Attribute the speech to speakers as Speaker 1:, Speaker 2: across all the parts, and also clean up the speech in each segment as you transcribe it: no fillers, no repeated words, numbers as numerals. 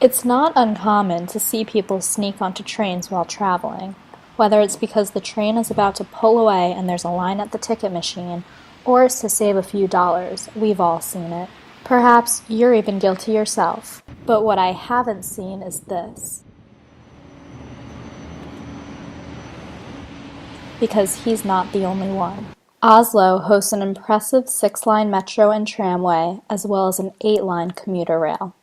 Speaker 1: It's not uncommon to see people sneak onto trains while traveling, whether it's because the train is about to pull away and there's a line at the ticket machine, or it's to save a few dollars. We've all seen it. Perhaps you're even guilty yourself. But what I haven't seen is this. Because he's not the only one. Oslo hosts an impressive 6-line metro and tramway, as well as an 8-line commuter rail.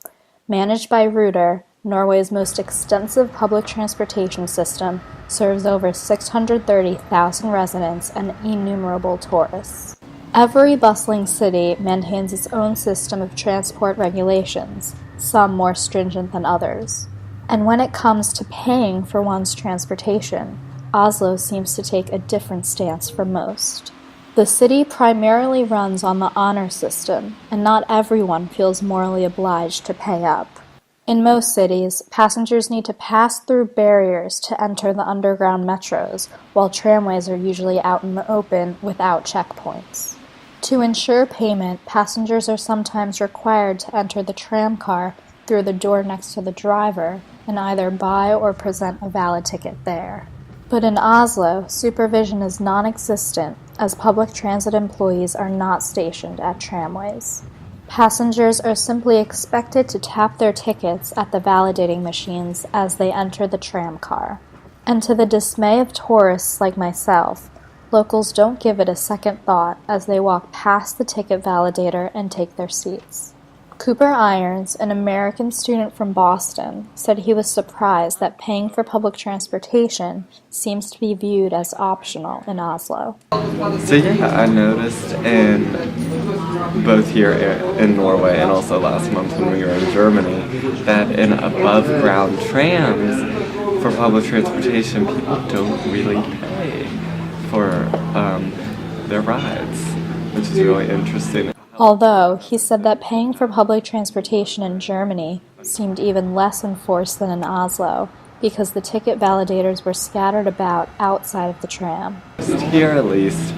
Speaker 1: Managed by Ruter, Norway's most extensive public transportation system serves over 630,000 residents and innumerable tourists. Every bustling city maintains its own system of transport regulations, some more stringent than others. And when it comes to paying for one's transportation, Oslo seems to take a different stance from most. The city primarily runs on the honor system, and not everyone feels morally obliged to pay up. In most cities, passengers need to pass through barriers to enter the underground metros, while tramways are usually out in the open without checkpoints. To ensure payment, passengers are sometimes required to enter the tram car through the door next to the driver and either buy or present a valid ticket there. But in Oslo, supervision is non-existent, as public transit employees are not stationed at tramways. Passengers are simply expected to tap their tickets at the validating machines as they enter the tram car. And to the dismay of tourists like myself, locals don't give it a second thought as they walk past the ticket validator and take their seats. Cooper Irons, an American student from Boston, said he was surprised that paying for public transportation seems to be viewed as optional in Oslo.
Speaker 2: So yeah, I noticed in both here in Norway and also last month when we were in Germany that in above-ground trams for public transportation, people don't really pay for their rides, which is really interesting.
Speaker 1: Although, he said that paying for public transportation in Germany seemed even less enforced than in Oslo, because the ticket validators were scattered about outside of the tram.
Speaker 2: Here at least,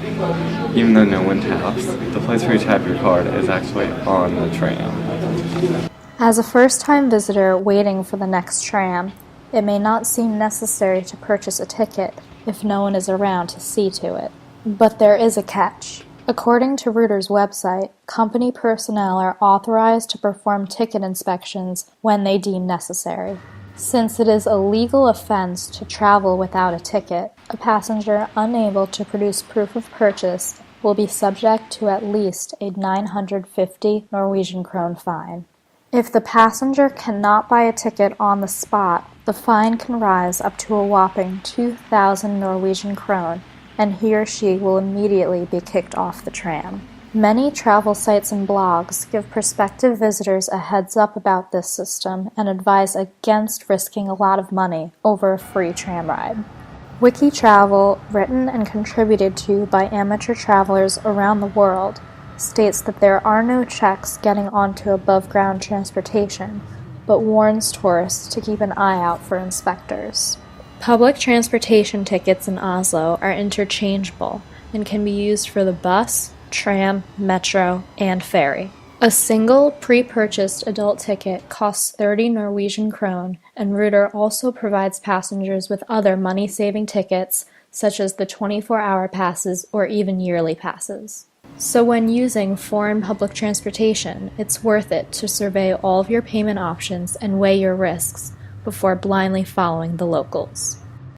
Speaker 2: even though no one taps, the place where you tap your card is actually on the tram.
Speaker 1: As a first-time visitor waiting for the next tram, it may not seem necessary to purchase a ticket if no one is around to see to it. But there is a catch. According to Ruter's website, company personnel are authorized to perform ticket inspections when they deem necessary. Since it is a legal offense to travel without a ticket, a passenger unable to produce proof of purchase will be subject to at least a 950 Norwegian krone fine. If the passenger cannot buy a ticket on the spot, the fine can rise up to a whopping 2,000 Norwegian krone, and he or she will immediately be kicked off the tram. Many travel sites and blogs give prospective visitors a heads up about this system and advise against risking a lot of money over a free tram ride. WikiTravel, written and contributed to by amateur travelers around the world, states that there are no checks getting onto above-ground transportation, but warns tourists to keep an eye out for inspectors. Public transportation tickets in Oslo are interchangeable and can be used for the bus, tram, metro, and ferry. A single pre-purchased adult ticket costs 30 Norwegian krone, and Ruter also provides passengers with other money-saving tickets such as the 24-hour passes or even yearly passes. So when using foreign public transportation, it's worth it to survey all of your payment options and weigh your risks before blindly following the locals.